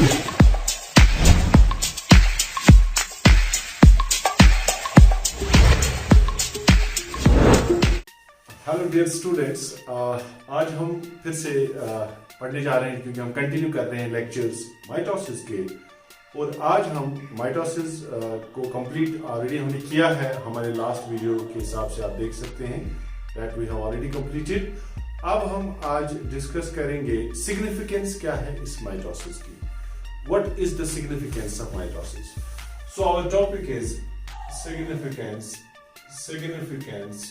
Hello dear students, आज हम फिर से पढ़ने जा रहे हैं क्योंकि हम कंटिन्यू कर रहे हैं लेक्चर्स माइटोसिस के। और आज हम माइटोसिस को कंप्लीट ऑलरेडी हमने किया है, हमारे लास्ट वीडियो के हिसाब से आप देख सकते हैं that we have already completed. अब हम आज डिस्कस करेंगे सिग्निफिकेंस क्या है इस माइटोसिस की। What is the significance of mitosis? So our topic is significance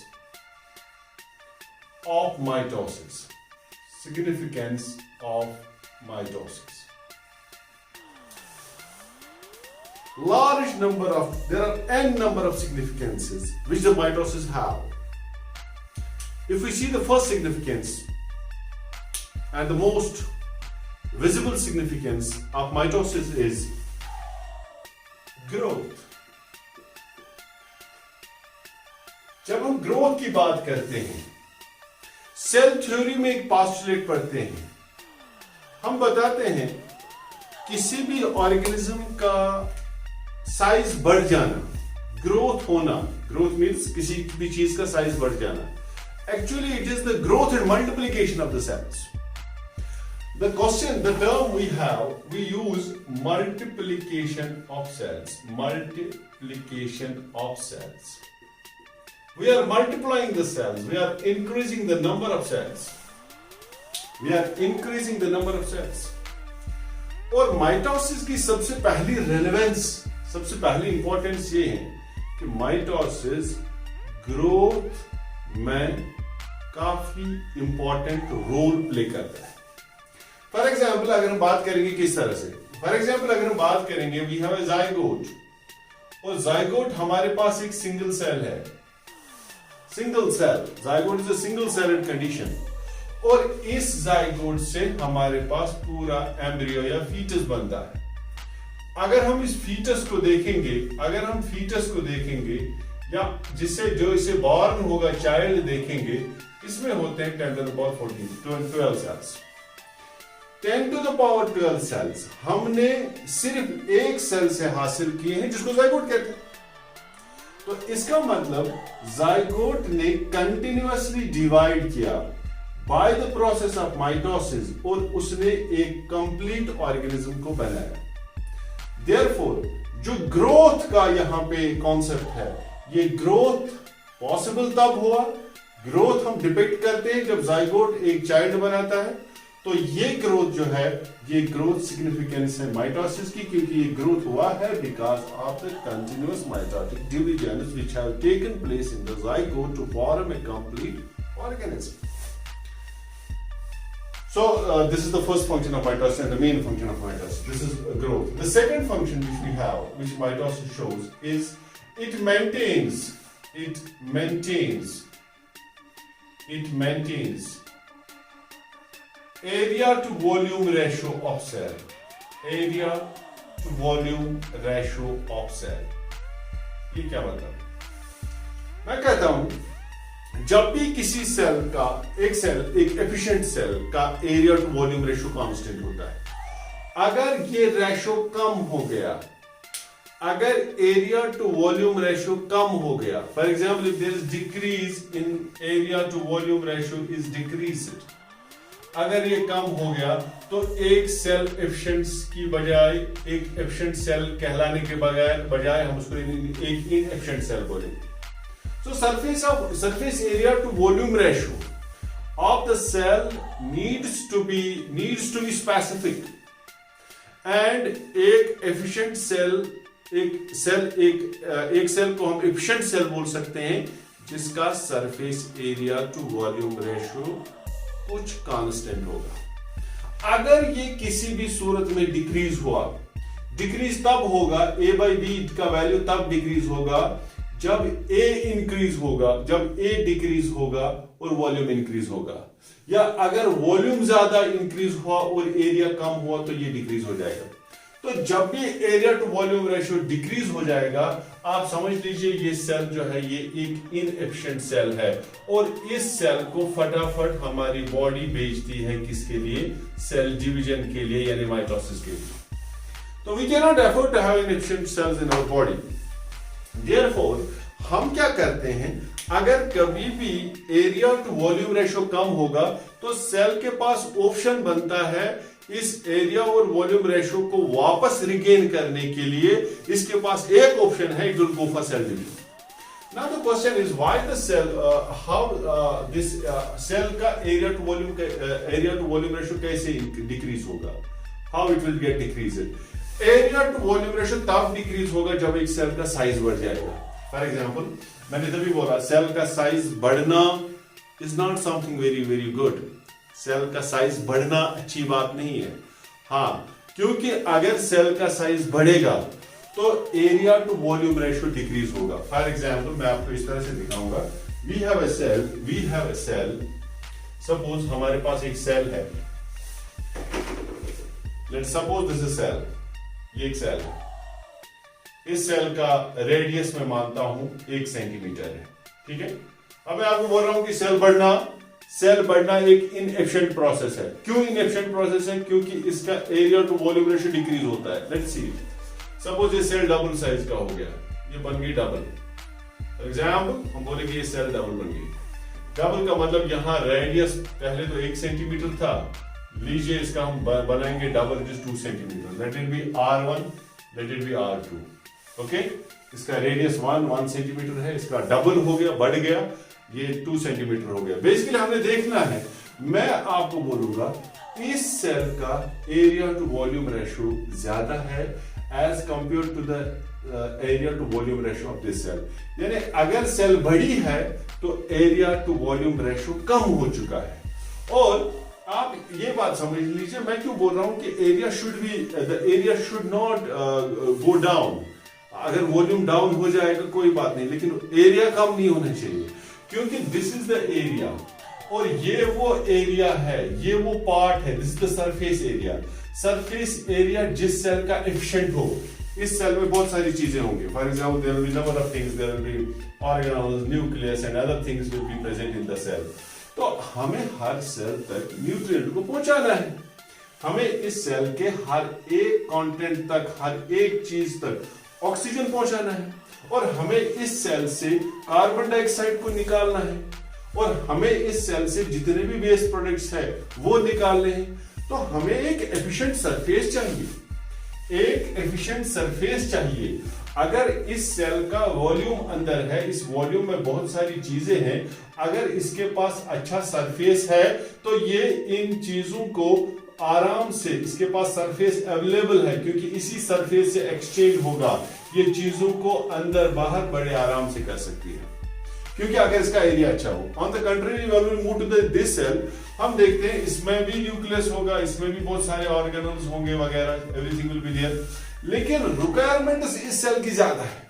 of mitosis. Significance of mitosis. There are n number of significances which the mitosis have. If we see the first significance and the most visible significance of mitosis is growth. जब हम growth की बात करते हैं, cell theory में एक postulate पढ़ते हैं, हम बताते हैं किसी भी ऑर्गेनिज्म का साइज बढ़ जाना, ग्रोथ होना, ग्रोथ मींस किसी भी चीज का साइज बढ़ जाना। Actually it is the growth and multiplication of the cells. The question, the term we have, we use multiplication of cells. Multiplication of cells, we are multiplying the cells, we are increasing the number of cells, और mitosis की सबसे पहली relevance, सबसे पहली importance ये है कि mitosis growth में काफी इंपॉर्टेंट रोल प्ले करता है। फॉर एग्जाम्पल अगर हम बात करेंगे किस तरह से, फॉर एग्जाम्पल अगर हम बात करेंगे वी हैव ए जाइगोट, और जाइगोट हमारे पास एक सिंगल सेल है, single cell, zygote is a single celled condition, और इस जाइगोट से हमारे पास पूरा एम्ब्रियो या फीटस बनता है। अगर हम इस फीटस को देखेंगे, या जिससे जो इसे बॉर्न होगा चाइल्ड देखेंगे, इसमें होते हैं 10 to the power 12 cells. 10 to the power 12 cells हमने सिर्फ एक सेल से हासिल किए हैं जिसको जाइगोट कहते हैं। तो इसका मतलब जाइगोट ने कंटिन्यूअसली डिवाइड किया by the process of mitosis, और उसने एक कंप्लीट ऑर्गेनिज्म को बनाया। देयरफॉर जो ग्रोथ का यहां पे कॉन्सेप्ट है, ये ग्रोथ पॉसिबल तब हुआ, ग्रोथ हम डिपिक्ट करते हैं जब जाइगोट एक चाइल्ड बनाता है। तो ये ग्रोथ जो है, ये ग्रोथ सिग्निफिकेंस है माइटोसिस की, क्योंकि ये ग्रोथ हुआ है because of the continuous mitotic divisions which have taken place in the zygote to form a complete organism. So this is the first function of mitosis and the main function of mitosis. This is growth. The second function which we have, which mitosis shows, is it maintains area to volume ratio of cell. Area to volume ratio of cell. ये क्या मतलब? मैं कहता हूं जब भी किसी cell का, एक एफिशिएंट सेल का area to volume ratio constant होता है। अगर ये रेशियो कम हो गया, अगर एरिया टू वॉल्यूम रेशियो कम हो गया, for example if there is decrease in area to volume ratio is decreased, अगर ये कम हो गया तो एक सेल एफिशिएंट की बजाय, एक एफिशिएंट सेल कहलाने के बजाय हम उसको एक इनएफिशिएंट सेल बोलेंगे। So surface area to volume ratio of the cell needs to be specific, and एक efficient cell, एक सेल को हम efficient cell बोल सकते हैं जिसका surface area to volume ratio कुछ constant होगा। अगर ये किसी भी सूरत में डिक्रीज हुआ, डिक्रीज तब होगा, a by b का वैल्यू तब डिक्रीज होगा जब A इंक्रीज होगा, जब A डिक्रीज होगा और वॉल्यूम इंक्रीज होगा, या अगर वॉल्यूम ज्यादा इंक्रीज हुआ और एरिया कम हुआ तो ये डिक्रीज हो जाएगा। तो जब भी area to volume ratio decrease हो जाएगा, आप समझ लीजिए ये सेल जो है ये एक इनएफिशिएंट सेल है, और इस सेल को फटाफट हमारी बॉडी भेजती है किसके लिए? सेल डिवीजन के लिए, यानी माइटोसिस के लिए। तो we cannot afford to have inefficient cells in our body. Therefore, हम क्या करते हैं, अगर कभी भी एरिया टू वॉल्यूम रेशो कम होगा तो सेल के पास ऑप्शन बनता है इस एरिया और वॉल्यूम रेशो को वापस रिगेन करने के लिए इसके पास एक ऑप्शन है, it will go for sale division. Now the question is why the cell, how this cell का area to volume ratio कैसे decrease होगा? How it will get decreased? Area to volume ratio तब decrease होगा जब एक cell का size बढ़ जाएगा. For example, मैंने तभी बोला सेल का साइज बढ़ना is not something very good. Cell का साइज बढ़ना अच्छी बात नहीं है. हाँ, क्योंकि अगर सेल का साइज बढ़ेगा तो area to volume ratio decrease होगा. फॉर एग्जाम्पल मैं आपको इस तरह से दिखाऊंगा. We have a cell. Suppose हमारे पास एक सेल है. Let's suppose this is cell. ये एक सेल है. इस सेल का रेडियस मैं मानता हूं 1 सेंटीमीटर है. ठीक है. अब मैं आपको बोल रहा हूं कि सेल बढ़ना एक इनएफिशिएंट प्रोसेस है. क्यों इनएफिशिएंट प्रोसेस है? क्योंकि इसका area to volume ratio decrease होता है. Let's see. सपोज ये सेल डबल साइज का हो गया. ये बन गई डबल. फॉर एग्जाम्पल हम बोलेंगे ये सेल डबल बन गई. डबल का मतलब यहां रेडियस पहले तो 1 सेंटीमीटर था. लीजिए इसका हम बनाएंगे double, it is 2 centimetre. Let it be R1, let it be R2. Okay. इसका रेडियस 1 सेंटीमीटर है. इसका डबल हो गया, बढ़ गया, ये 2 सेंटीमीटर हो गया. बेसिकली हमने देखना है, मैं आपको बोलूंगा इस सेल का एरिया टू वॉल्यूम रेशियो ज्यादा है as compare to the area to volume ratio of this cell. यानी अगर सेल बड़ी है तो एरिया टू वॉल्यूम रेशियो कम हो चुका है. और आप ये बात समझ लीजिए, मैं क्यों बोल रहा हूं कि area should not go down. अगर वॉल्यूम डाउन हो जाएगा कोई बात नहीं, लेकिन एरिया कम नहीं होना चाहिए, क्योंकि दिस इज द एरिया और ये वो एरिया है, ये वो पार्ट है. This is the surface area. Surface area जिस सेल का एफिशिएंट हो, इस सेल में बहुत सारी चीजें होंगी. For example there will be number of things, there will be organelles, nucleus and other things will be present in the cell. तो हमें हर सेल तक न्यूट्रिएंट को पहुंचाना है. हमें इस सेल के हर एक कंटेंट तक, हर एक चीज तक ऑक्सीजन पहुंचाना है. और हमें इस सेल से कार्बन डाइऑक्साइड को निकालना है. और हमें इस सेल से जितने भी वेस्ट प्रोडक्ट्स है वो निकालने हैं. तो हमें एक एफिशिएंट सरफेस चाहिए. एक एफिशिएंट सरफेस चाहिए. अगर इस सेल का वॉल्यूम अंदर है, इस वॉल्यूम में बहुत सारी चीजें हैं, अगर इसके पास अच्छा सरफेस है तो ये इन चीजों को आराम से, इसके पास सरफेस अवेलेबल है क्योंकि इसी सरफेस से एक्सचेंज होगा. ये चीजों को अंदर बाहर बड़े आराम से कर सकती है क्योंकि अगर इसका एरिया अच्छा हो. On the contrary when we move to this cell, हम देखते हैं इसमें भी न्यूक्लियस होगा, इसमें भी बहुत सारे ऑर्गेनल्स होंगे वगैरह, एवरीथिंग विल बी देयर. लेकिन रिक्वायरमेंट इस सेल की ज्यादा है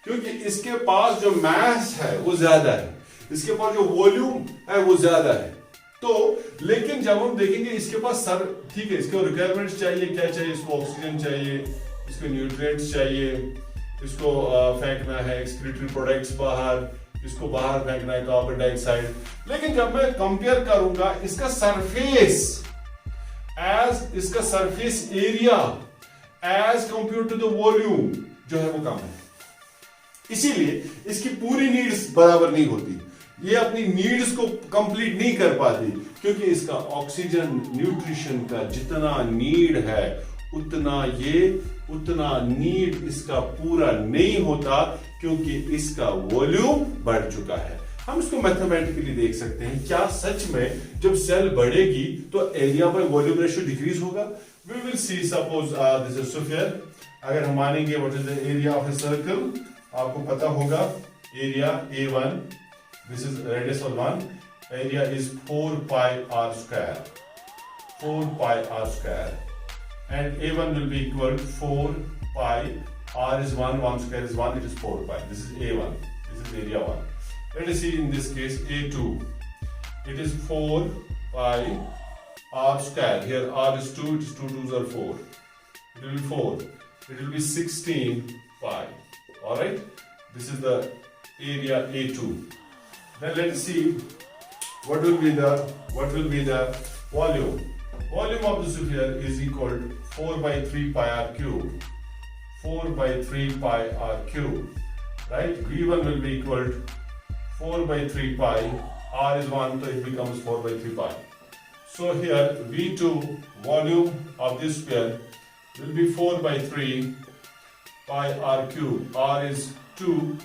क्योंकि इसके पास जो मास है वो ज्यादा है, इसके पास जो वॉल्यूम है वो ज्यादा है. तो लेकिन जब हम देखेंगे इसके पास ठीक है, इसको रिक्वायरमेंट्स चाहिए. क्या चाहिए? इसको ऑक्सीजन चाहिए, इसको न्यूट्रिएंट्स चाहिए, इसको फेंकना है एक्सक्रीटरी प्रोडक्ट्स बाहर, इसको बाहर फेंकना है कार्बन डाइऑक्साइड. लेकिन जब मैं कंपेयर करूंगा इसका surface area as compare to the volume जो है वो कम है. इसीलिए इसकी पूरी नीड्स बराबर नहीं होती. ये अपनी नीड्स को कंप्लीट नहीं कर पाती क्योंकि इसका ऑक्सीजन, न्यूट्रिशन का जितना नीड है उतना नीड इसका पूरा नहीं होता क्योंकि इसका वॉल्यूम बढ़ चुका है. हम इसको मैथमेटिकली देख सकते हैं. क्या सच में जब सेल बढ़ेगी तो area by volume ratio decrease होगा? We will see. Suppose this is sphere. अगर हम मानेंगे what is the area of a circle, आपको पता होगा area A1, this is radius of 1, area is 4 pi r square, 4 pi r square, and A1 will be equal to 4 pi, r is 1, 1 square is 1, it is 4 pi. This is A1, this is area 1. Let us see in this case A2, it is 4 pi r square. Here r is 2, it is 2 2s are 4, it will be 4, it will be 16 pi. Alright, this is the area A2. Then let's see what will be the volume. volume of the sphere is equal to 4 by 3 pi r cube. 4 by 3 pi r cube, right? V1 will be equal to 4 by 3 pi, r is 1, so it becomes 4 by 3 pi. So here V2 volume of this sphere will be 4 by 3 pi r cube. R is 2,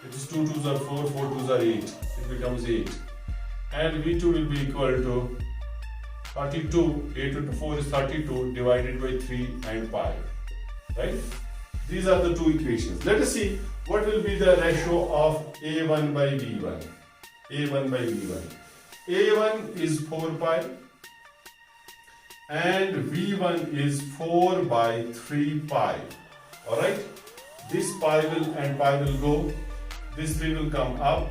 it is 2 2s are 4, 4 2s are 8, it becomes 8. And V2 will be equal to 32, 8 into 4 is 32 divided by 3 and pi, right? These are the two equations. Let us see what will be the ratio of A1 by V1. A1 by V1. A1 is 4 pi and V1 is 4 by 3 pi. Alright? This pi and pi will go. This 3 will come up.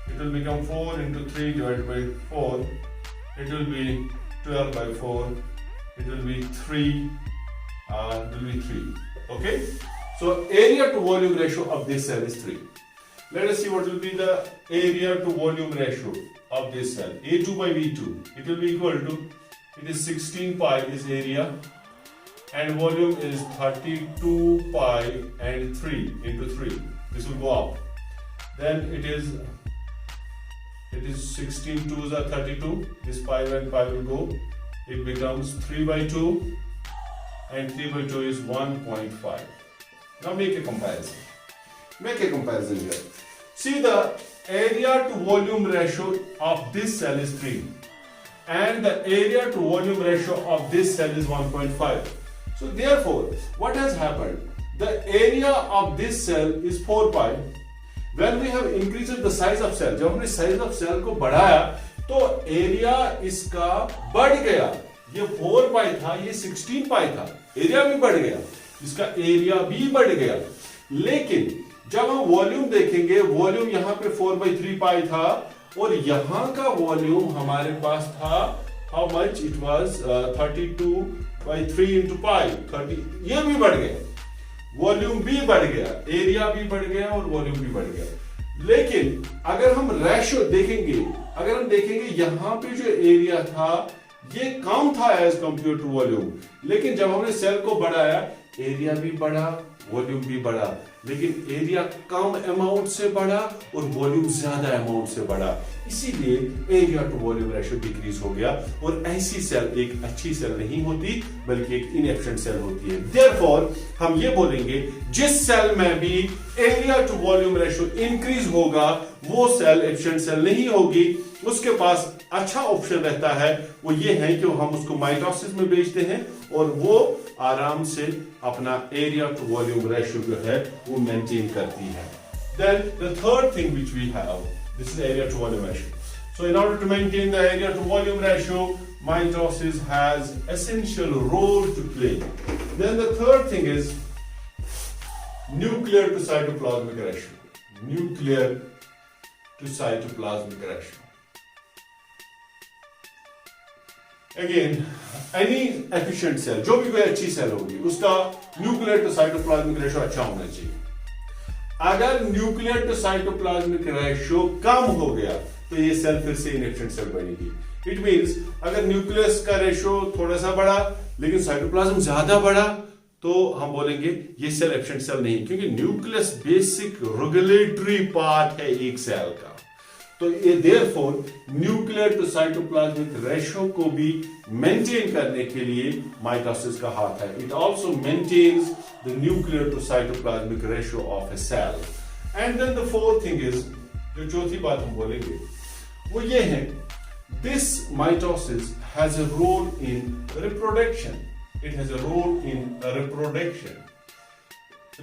It will become 4 into 3 divided by 4. It will be 12 by 4. It will be 3. It will be 3. Okay, so area to volume ratio of this cell is 3. Let us see what will be the area to volume ratio of this cell. A2 by V2, it will be equal to, it is 16 pi is area and volume is 32 pi and 3 into 3. This will go up. Then it is 16 2s are 32. This pi and pi will go. It becomes 3 by 2. And 3 by 2 is 1.5. Now make a comparison. Make a comparison here. See, the area to volume ratio of this cell is 3. And the area to volume ratio of this cell is 1.5. So therefore, what has happened? The area of this cell is 4 pi. When we have increased the size of cell, जब हमने size of cell को बढ़ाया, तो area इसका बढ़ गया. ये 4 पाई था, ये 16 पाई था, एरिया भी बढ़ गया, इसका एरिया भी बढ़ गया. लेकिन जब हम वॉल्यूम देखेंगे, वॉल्यूम यहां पे 4 by 3 पाई था और यहां का वॉल्यूम हमारे पास था, how much it was 32 by 3 into पाई 30. ये भी बढ़ गया, वॉल्यूम भी बढ़ गया, एरिया भी बढ़ गया और वॉल्यूम भी बढ़ गया. लेकिन अगर हम रेशियो देखेंगे, अगर हम देखेंगे यहां पे जो एरिया था ये कम था एज कंपेयर टू वॉल्यूम, लेकिन जब हमने सेल को बढ़ाया, एरिया भी बढ़ा, वॉल्यूम भी बढ़ा, लेकिन एरिया कम अमाउंट से बढ़ा और वॉल्यूम ज्यादा अमाउंट से बढ़ा. इसीलिए area to volume ratio decrease हो गया. और ऐसी सेल एक अच्छी सेल नहीं होती, बल्कि एक इनएफिशिएंट सेल होती है. देयरफॉर हम ये बोलेंगे, जिस सेल में भी area to volume ratio increase होगा, वो सेल एफिशिएंट सेल नहीं होगी. उसके पास अच्छा ऑप्शन रहता है, वो ये है कि हम उसको माइटोसिस में भेजते हैं और वो आराम से अपना एरिया टू वॉल्यूम रेशियो जो है वो मेंटेन करती है. Then the third thing which we have, this is area to volume ratio. So in order to maintain the area to volume ratio, mitosis has essential role to play. Then the third thing is nuclear to cytoplasmic ratio. Nuclear to cytoplasmic ratio. Again, any efficient cell, जो भी कोई अच्छी cell होगी, उसका nuclear to cytoplasmic ratio अच्छा होना चाहिए. अगर न्यूक्लियर टू साइटोप्लाज्मिक रेशियो कम हो गया, तो ये सेल फिर से इनएफिशिएंट सेल बनेगी. इट मींस अगर न्यूक्लियस का रेशियो थोड़ा सा बढ़ा, लेकिन साइटोप्लाज्म ज्यादा बढ़ा, तो हम बोलेंगे ये सेल एफिशिएंट सेल नहीं, क्योंकि न्यूक्लियस बेसिक रेगुलेटरी पार्ट है एक सेल का. तो ये therefore nuclear to cytoplasmic ratio को भी मेंटेन करने के लिए माइटोसिस का हाथ है. It also maintains the nuclear to cytoplasmic ratio of a cell. And then the fourth thing is, जो चौथी बात हम बोलेंगे वो ये है, this mitosis has a role in reproduction. It has a role in reproduction.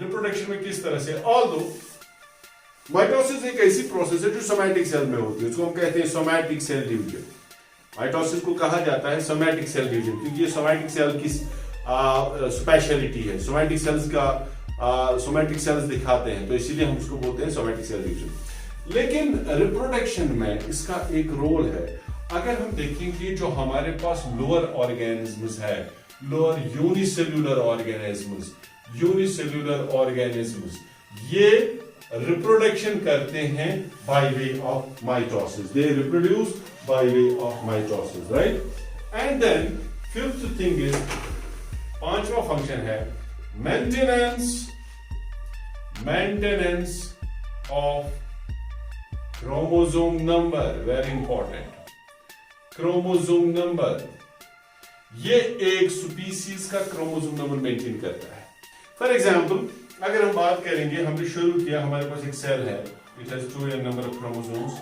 Reproduction में किस तरह से, ऑल्दो माइटोसिस एक ऐसी प्रोसेस है जो सोमैटिक सेल में होती है, उसको हम कहते हैं सोमैटिक सेल डिवीजन. माइटोसिस को कहा जाता है सोमैटिक सेल डिवीजन, क्योंकि ये सोमैटिक सेल की स्पेशलिटी है. सोमैटिक सेल्स का सोमैटिक सेल्स दिखाते हैं, तो इसीलिए हम उसको बोलते हैं सोमैटिक सेल डिवीजन. लेकिन रिप्रोडक्शन में इसका एक रोल है. अगर हम देखेंगे जो हमारे पास लोअर ऑर्गेनिज्म्स है, लोअर यूनिसेल्यूलर ऑर्गेनिज्म्स, ये रिप्रोडक्शन करते हैं by way of mitosis. They reproduce by way of mitosis, right? And then fifth thing is, पांचवा फंक्शन है maintenance of chromosome number. Very important, chromosome number, ये एक species का chromosome number maintain करता है। फॉर एग्जाम्पल, अगर हम बात करेंगे, हमने शुरू किया, हमारे पास एक सेल है, it has 2n number of chromosomes.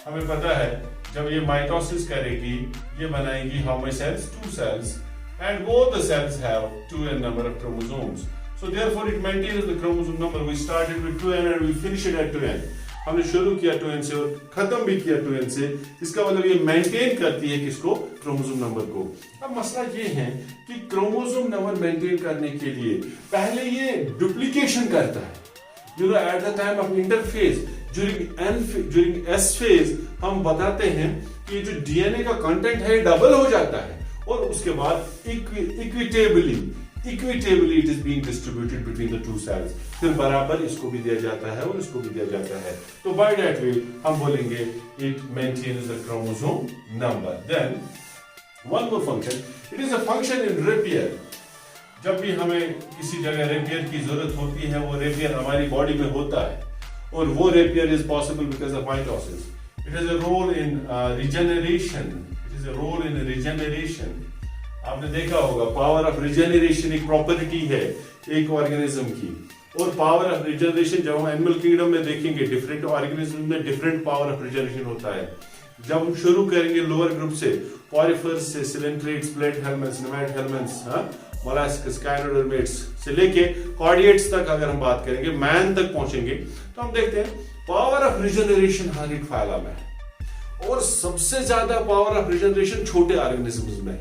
हमें पता है जब ये माइटोसिस करेगी, ये बनाएगी how many cells? 2 cells, and both the cells have 2n number of chromosomes. So therefore it maintains the chromosome number. We started with 2n and we finish it at 2n. हमने शुरू किया 2n से और खत्म भी किया 2n से। इसका मतलब ये मेंटेन करती है किसको? क्रोमोसोम नंबर को। अब मसला ये है कि क्रोमोसोम नंबर मेंटेन करने के लिए पहले ये डुप्लीकेशन करता है। You know, at the time of interphase, during S phase, हम बताते हैं कि जो DNA का कंटेंट है डबल हो जाता है और उसके बाद equitably it is being distributed between the 2 cells. फिर बराबर इसको भी दिया जाता है और इसको भी दिया जाता है। तो बाय दैट वे हम बोलेंगे it maintains the chromosome number. Then one more function, it is a function in repair. जब भी हमें किसी जगह रेपियर की जरूरत होती है, वो रेपियर हमारी बॉडी में होता है और वो repair is possible because of mitosis. It is a role in regeneration. आपने देखा होगा पावर ऑफ रिजेनरेशन एक प्रॉपर्टी है एक ऑर्गेनिज्म की, और पावर ऑफ रिजेनरेशन जब हम एनिमल किंगडम में देखेंगे, डिफरेंट ऑर्गेनिज्म में डिफरेंट पावर ऑफ रिजेनरेशन होता है। जब हम शुरू करेंगे लोअर ग्रुप से, पॉरिफर्स से, सिलेंट्रेट्स, प्लेट हेलमेंट्स, नेमैट हेलमेंट्स, मोलास्कस, काइनोडर्मेट्स से लेके कॉर्डिएट्स तक अगर हम बात करेंगे, मैन तक पहुंचेंगे, तो हम देखते हैं पावर ऑफ रिजेनरेशन हर एक फाइलम में है। और सबसे ज्यादा पावर ऑफ रिजेनरेशन छोटे ऑर्गेनिजम्स में।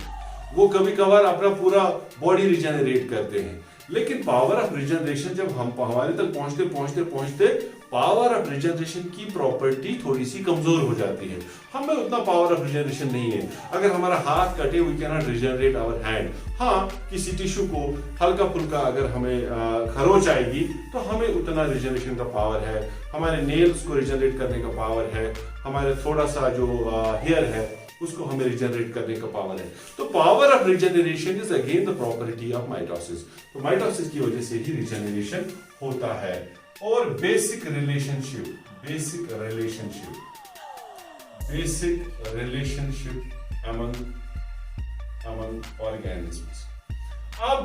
वो कभी कभार अपना पूरा बॉडी रिजेनरेट करते हैं, लेकिन पावर ऑफ रिजेनरेशन जब हम हमारे तक पहुंचते पावर ऑफ रिजेनरेशन की प्रॉपर्टी थोड़ी सी कमजोर हो जाती है। हमें उतना पावर ऑफ रिजेनरेशन नहीं है। अगर हमारा हाथ कटे, we can not regenerate our hand. हाँ, किसी टिश्यू को हल्का फुल्का अगर हमें खरोच आएगी तो हमें उतना रिजेनरेशन का पावर है। हमारे नेल्स को रिजेनरेट करने का पावर है। हमारे थोड़ा सा जो हेयर है उसको हमें रिजेनरेट करने का पावर है। तो power of regeneration is again the property of mitosis. तो माइटोसिस की वजह से ही रिजेनरेशन होता है। और बेसिक रिलेशनशिप among organisms। आप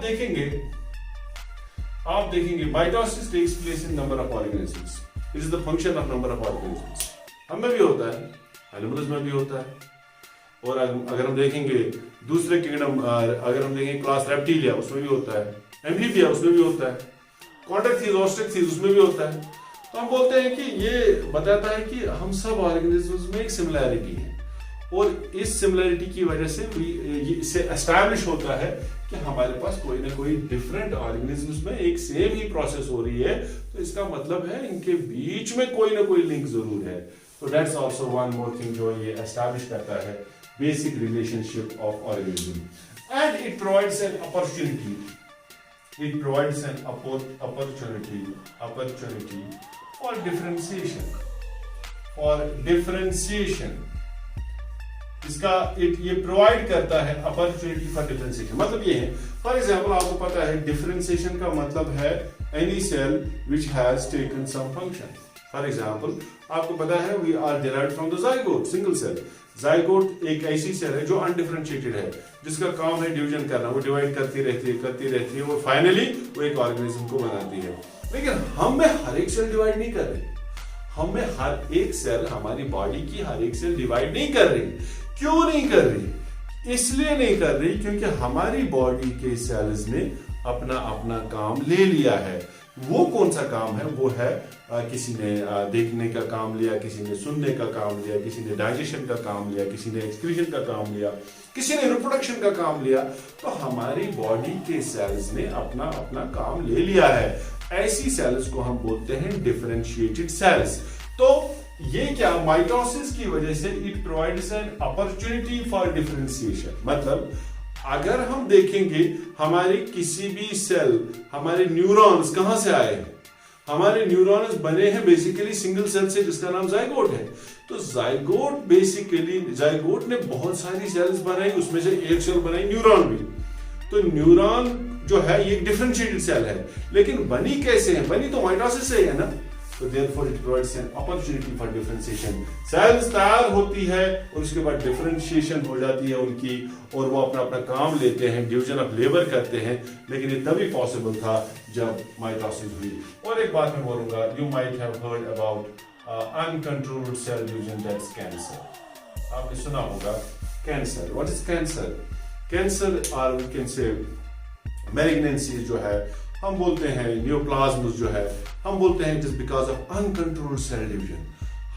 देखेंगे mitosis takes place in number of organisms. It is the function of number of organisms. हमें भी होता है, एनिमल्स में भी होता है। और अगर हम देखेंगे दूसरे किंगडम, अगर हम देखेंगे क्लास रेप्टिलिया, उसमें भी होता है। एम्फीबिया, उसमें भी होता है। कॉन्ट्रैक्सीज, ऑस्ट्रैक्सीज, उसमें भी होता है। तो हम बोलते हैं कि ये बताता है कि हम सब ऑर्गेनिजम्स में एक सिमिलैरिटी है, और इस सिमिलैरिटी की वजह से इससे एस्टैब्लिश होता है कि हमारे पास कोई ना कोई डिफरेंट ऑर्गेनिजम्स में एक सेम ही प्रोसेस हो रही है। तो इसका मतलब है इनके बीच में कोई ना कोई लिंक जरूर है। तो that's also one more thing जो ये एस्टैब्लिश करता है, basic relationship of organism, and it provides an opportunity for differentiation। इसका ये प्रोवाइड करता है अपॉर्चुनिटी फॉर डिफरेंशिएशन। मतलब ये है, फॉर एग्जांपल आपको पता है डिफरेंशिएशन का मतलब है any cell which has taken some function. For example आपको पता है we are derived from the zygote, single cell. Zygote एक ऐसी सेल है जो अनडिफरेंशिएटेड है, जिसका काम है डिवीजन करना। वो डिवाइड करती रहती है और फाइनली वो एक ऑर्गेनिज्म को बनाती है। लेकिन हम में हर एक सेल डिवाइड नहीं कर रही। हम में हर एक सेल, हमारी बॉडी की हर एक सेल डिवाइड नहीं कर रही। क्यों नहीं कर रही? इसलिए नहीं कर रही क्योंकि हमारी बॉडी के सेल्स ने अपना अपना काम ले लिया है। वो कौन सा काम है? वो है किसी ने देखने का काम लिया, किसी ने सुनने का काम लिया, किसी ने डाइजेशन का काम लिया, किसी ने एक्सक्रीशन का काम लिया, किसी ने रिप्रोडक्शन का काम लिया। तो हमारी बॉडी के सेल्स ने अपना अपना काम ले लिया है। ऐसी सेल्स को हम बोलते हैं डिफरेंशिएटेड सेल्स। तो ये क्या, माइटोसिस की वजह से it provides an opportunity for differentiation. मतलब अगर हम देखेंगे हमारी किसी भी सेल, हमारे न्यूरॉन्स कहां से आए? हमारे न्यूरॉन्स बने हैं बेसिकली सिंगल सेल से जिसका नाम जाइगोट है। तो जाइगोट बेसिकली जाइगोट ने बहुत सारी सेल्स बनाई, उसमें से एक सेल बनाई न्यूरॉन भी। तो न्यूरॉन जो है ये डिफरेंशिएटेड सेल है, लेकिन बनी कैसे है? बनी तो माइटोसिस से है ना। तो therefore it provides an opportunity for differentiation। Cells तैयार होती है और उसके बाद डिफरेंशिएशन हो जाती है उनकी, और वो अपना अपना काम लेते हैं, डिवीजन ऑफ लेबर करते हैं। लेकिन ये तभी पॉसिबल था जब माइटोसिस हुई। और एक बात मैं बोलूंगा, you might have heard about uncontrolled cell division, that's cancer. आपने सुना होगा cancer. What is cancer? Cancer और वी कैन से मैलिग्नेंसी जो है, हम बोलते हैं न्यूप्लाज्म जो है, हम बोलते हैं it is because of uncontrolled cell division.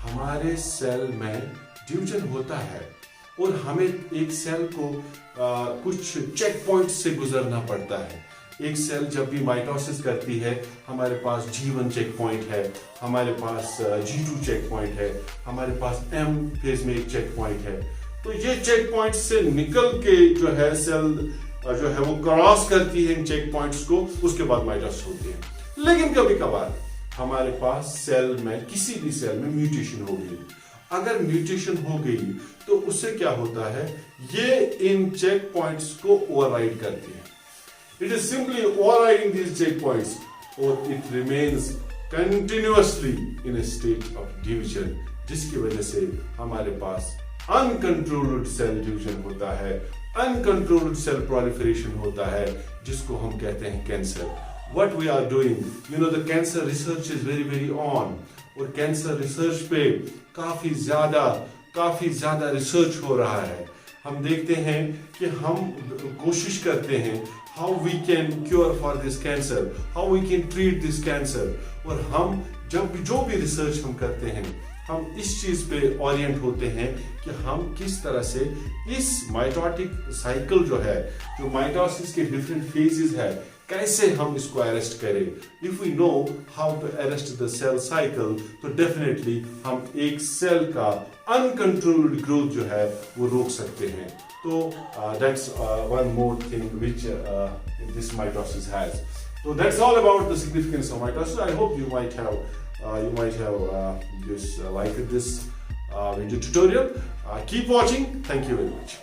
हमारे सेल में डिवीजन होता है और हमें एक सेल को कुछ चेक पॉइंट से गुजरना पड़ता है। एक सेल जब भी माइटोसिस करती है, हमारे पास G1 चेक पॉइंट है, हमारे पास G2 चेक पॉइंट है, हमारे पास M फेज में एक चेक पॉइंट है। तो ये चेक पॉइंट से निकल के जो है सेल जो है वो क्रॉस करती है इन चेक पॉइंट्स को, उसके बाद माइटोसिस होती है। लेकिन कभी कभार हमारे पास सेल में, किसी भी सेल में म्यूटेशन हो गई। अगर म्यूटेशन हो गई तो उससे क्या होता है, ये इन चेक पॉइंट्स को ओवरराइड करती है। It is simply overriding these check points और it remains continuously in a state of division, जिसकी वजह से हमारे पास अनकंट्रोल्ड सेल डिवीजन होता है, अनकंट्रोल्ड सेल प्रोलिफरेशन होता है, जिसको हम कहते हैं cancer. What we are doing, you know, the cancer research is very on, और कैंसर रिसर्च पे काफी ज्यादा रिसर्च हो रहा है। हम देखते हैं कि हम कोशिश करते हैं how we can cure for this cancer, how we can treat this cancer, और हम जब भी जो भी रिसर्च हम करते हैं, हम इस चीज पे ओरिएंट होते हैं कि हम किस तरह से इस माइटोटिक साइकिल जो है, जो माइटोसिस के डिफरेंट फेजेस है, कैसे हम इसको अरेस्ट करें। If we know how to arrest the cell cycle, तो डेफिनेटली हम एक सेल का अनकंट्रोल्ड ग्रोथ जो है वो रोक सकते हैं। तो that's one more thing which this mitosis has. So that's all about the significance of mitosis. I hope you might have liked this video tutorial. Keep watching. Thank you very much.